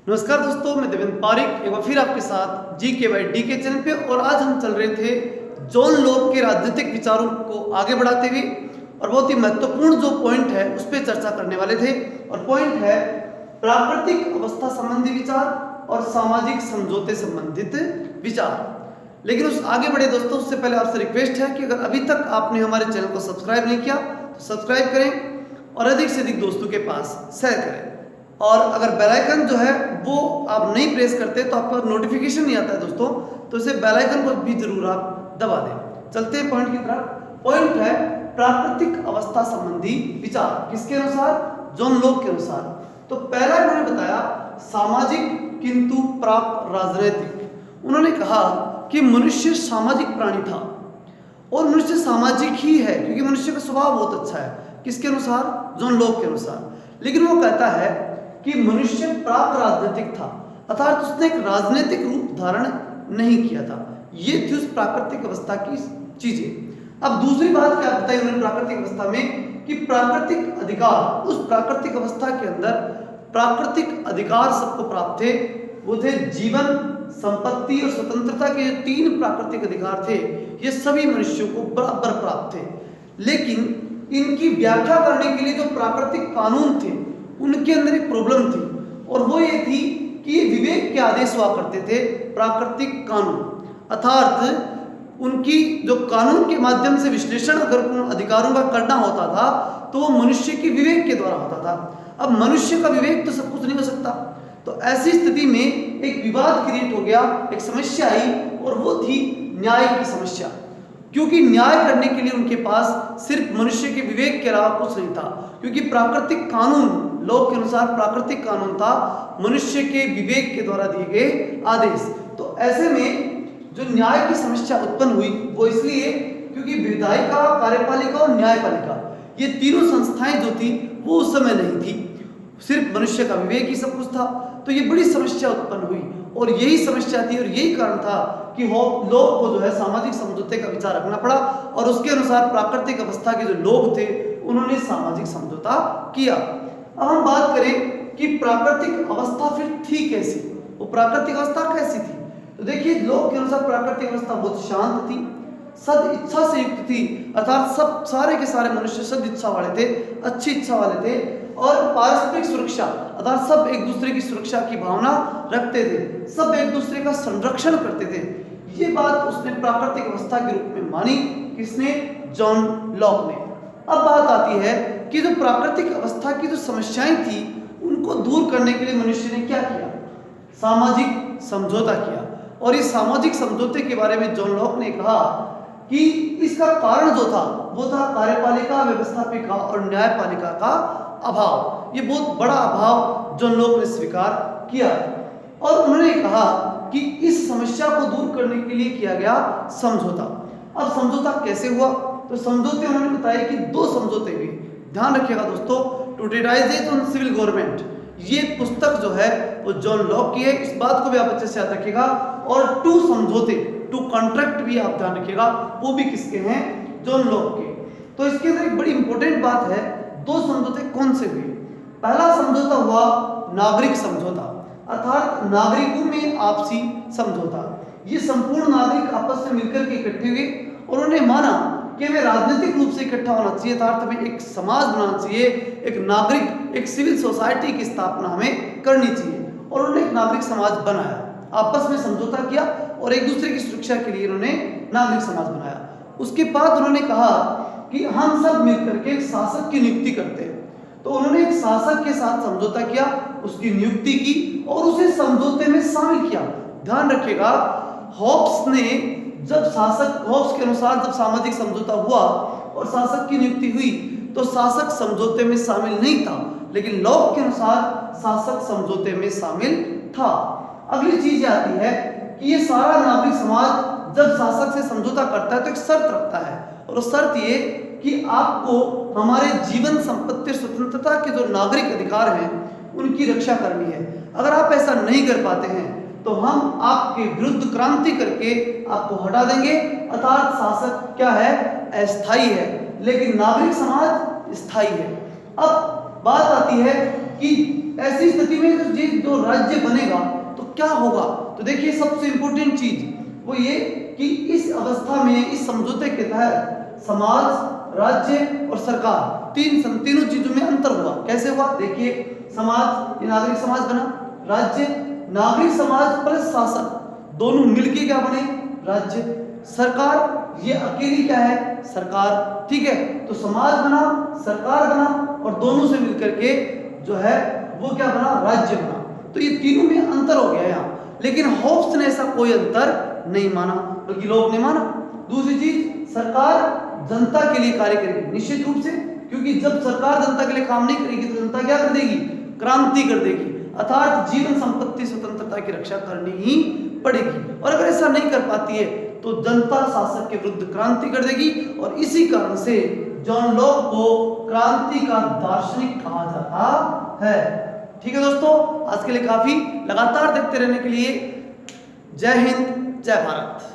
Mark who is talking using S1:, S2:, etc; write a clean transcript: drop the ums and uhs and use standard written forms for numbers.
S1: नमस्कार दोस्तों, मैं देवेंद्र पारिक एक बार फिर आपके साथ जी के बाई डी के चैनल पे। और आज हम चल रहे थे जॉन लॉक के राजनीतिक विचारों को आगे बढ़ाते हुए और बहुत ही महत्वपूर्ण जो पॉइंट है उस पर चर्चा करने वाले थे। और पॉइंट है प्राकृतिक अवस्था संबंधी विचार और सामाजिक समझौते संबंधित विचार। लेकिन उस आगे बढ़े दोस्तों, उससे पहले आपसे रिक्वेस्ट है कि अगर अभी तक आपने हमारे चैनल को सब्सक्राइब नहीं किया तो सब्सक्राइब करें और अधिक से अधिक दोस्तों के पास शेयर करें। और अगर बेल आइकन जो है वो आप नहीं प्रेस करते तो आपको नोटिफिकेशन नहीं आता है दोस्तों, तो इसे बेल आइकन को भी जरूर आप दबा दें। चलते हैं पॉइंट की तरफ। पॉइंट है प्राकृतिक अवस्था संबंधी विचार। किसके अनुसार? जॉन लॉक के अनुसार। तो पहला इन्होंने बताया सामाजिक किंतु प्राप्त राजनीतिक। उन्होंने कहा कि मनुष्य सामाजिक प्राणी था और मनुष्य सामाजिक ही है क्योंकि मनुष्य का स्वभाव बहुत अच्छा है। किसके अनुसार? जॉन लॉक के अनुसार। लेकिन वो कहता है कि मनुष्य प्राप्त राजनीतिक था, अर्थात उसने एक राजनीतिक रूप धारण नहीं किया था। ये थी उस प्राकृतिक अवस्था की चीजें। अब दूसरी बात क्या बताई उन्होंने प्राकृतिक अवस्था में कि प्राकृतिक अधिकार, उस प्राकृतिक अवस्था के अंदर प्राकृतिक अधिकार सबको प्राप्त थे। वो थे जीवन, संपत्ति और स्वतंत्रता के जो 3 प्राकृतिक अधिकार थे, ये सभी मनुष्यों को बराबर प्राप्त थे। लेकिन इनकी व्याख्या करने के लिए जो प्राकृतिक कानून थे उनके अंदर एक प्रॉब्लम थी, और वो ये थी कि ये विवेक के आदेश हुआ करते थे। प्राकृतिक कानून अर्थात उनकी जो कानून के माध्यम से विश्लेषण अगर उन अधिकारों का करना होता था तो वो मनुष्य के विवेक के द्वारा होता था। अब मनुष्य का विवेक तो सब कुछ नहीं हो सकता, तो ऐसी स्थिति में एक विवाद क्रिएट हो गया, एक समस्या आई, और वो थी न्याय की समस्या। क्योंकि न्याय करने के लिए उनके पास सिर्फ मनुष्य के विवेक के अलावा कुछ नहीं था, क्योंकि प्राकृतिक कानून, लॉक के अनुसार प्राकृतिक कानून था मनुष्य के विवेक के द्वारा दिए गए आदेश। तो ऐसे में जो न्याय की समस्या उत्पन्न हुई वो इसलिए क्योंकि विधायिका, कार्यपालिका और न्यायपालिका, ये तीनों संस्थाएं जो थी वो उस समय नहीं थी, सिर्फ मनुष्य का विवेक ही सब कुछ था। तो ये बड़ी समस्या उत्पन्न हुई, और यही समस्या थी और यही कारण था कि लोग को जो है सामाजिक समझौते का विचार रखना पड़ा, और उसके अनुसार प्राकृतिक अवस्था के जो लोग थे उन्होंने सामाजिक समझौता किया। अब हम बात करें कि प्राकृतिक अवस्था फिर थी कैसी, वो प्राकृतिक अवस्था कैसी थी। तो देखिए, लोग के अनुसार प्राकृतिक अवस्था बहुत शांत थी, सद इच्छा से युक्त थी, अर्थात सब सारे के सारे मनुष्य सद इच्छा वाले थे, अच्छी इच्छा वाले थे, और पारस्परिक सुरक्षा अर्थात सब एक दूसरे की सुरक्षा की भावना रखते थे, सब एक दूसरे का संरक्षण करते थे। ये बात उसने प्राकृतिक अवस्था के रूप में मानी। किसने? जॉन लॉक ने। अब बात आती है कि जो प्राकृतिक अवस्था की जो समस्याएं थी उनको दूर करने के लिए मनुष्य ने क्या किया? सामाजिक समझौता किया। और इस सामाजिक समझौते के बारे में जॉन लॉक ने कहा कि इसका कारण जो था वो था कार्यपालिका, व्यवस्थापिका और न्यायपालिका का अभाव। ये बहुत बड़ा अभाव जॉन लॉक ने स्वीकार किया, और उन्होंने कहा कि इस समस्या को दूर करने के लिए किया गया समझौता। अब समझौता कैसे हुआ? तो समझौते उन्होंने बताया कि 2 समझौते हुए। ध्यान रखिएगा दोस्तों, ट्रेटाइज ऑन सिविल गवर्नमेंट, ये पुस्तक जो है वो जॉन लॉक की है, इस बात को भी आप अच्छे से याद रखिएगा। और 2 समझौते, 2 कॉन्ट्रैक्ट भी आप ध्यान रखिएगा, वो भी किसके हैं? जॉन लॉक के। तो इसके अंदर एक बड़ी इंपॉर्टेंट बात है, 2 समझौते कौन से हुए? पहला समझौता हुआ नागरिक समझौता, अर्थात नागरिकों में आपसी समझौता। ये संपूर्ण नागरिक आपस में मिलकर के इकट्ठे हुए, उन्होंने माना कि हमें राजनीतिक रूप से इकट्ठा होना चाहिए, अर्थात हमें एक समाज बनाना चाहिए, एक नागरिक, एक सिविल सोसाइटी की स्थापना हमें करनी चाहिए। और उन्होंने एक नागरिक समाज बनाया, आपस में समझौता किया, और एक दूसरे की सुरक्षा के लिए उन्होंने नागरिक समाज बनाया। उसके बाद उन्होंने कहा कि हम सब मिलकर के एक शासक की नियुक्ति करते हैं। तो उन्होंने एक शासक के साथ समझौता किया, उसकी नियुक्ति की और उसे समझौते में शामिल किया। ध्यान रखिएगा, हॉब्स ने जब हॉब्स के अनुसार जब सामाजिक समझौता हुआ और शासक की नियुक्ति हुई तो शासक समझौते में शामिल नहीं था, लेकिन लॉक के अनुसार शासक समझौते में शामिल था। अगली चीज आती है कि ये सारा नागरिक समाज जब शासक से समझौता करता है तो एक शर्त रखता है, और शर्त ये कि आपको हमारे जीवन, संपत्ति, स्वतंत्रता के जो नागरिक अधिकार हैं उनकी रक्षा करनी है। अगर आप ऐसा नहीं कर पाते हैं तो हम आपके विरुद्ध क्रांति करके आपको हटा देंगे। अर्थात शासक क्या है? अस्थायी है, लेकिन नागरिक समाज स्थायी है। अब बात आती है कि ऐसी स्थिति स्थिति में जो राज्य बनेगा तो क्या होगा? तो देखिए सबसे इंपॉर्टेंट चीज वो ये कि इस अवस्था में, इस समझौते के तहत समाज, राज्य और सरकार तीनों चीजों में अंतर हुआ। कैसे हुआ? देखिए समाज, ये नागरिक समाज बना, राज्य, नागरिक समाज प्लस शासन दोनों मिलके क्या बने? राज्य। सरकार, ये अकेली क्या है? सरकार। ठीक है, तो समाज बना, सरकार बना और दोनों से मिलकर के जो है वो क्या बना? राज्य बना। तो ये तीनों में अंतर हो गया यहाँ, लेकिन होब्स ने ऐसा कोई अंतर नहीं माना, बल्कि लोग ने माना। दूसरी चीज, सरकार जनता के लिए कार्य करेगी निश्चित रूप से, क्योंकि जब सरकार जनता के लिए काम नहीं करेगी तो जनता क्या कर देगी? क्रांति कर देगी, अर्थात जीवन संपत्ति स्वतंत्रता की रक्षा करनी ही पड़ेगी। और अगर ऐसा नहीं कर पाती है तो जनता शासक के विरुद्ध क्रांति कर देगी। और इसी कारण से जॉन लॉक को क्रांति का दार्शनिक कहा जाता है। ठीक है दोस्तों, आज के लिए काफी। लगातार देखते रहने के लिए जय हिंद, जय भारत।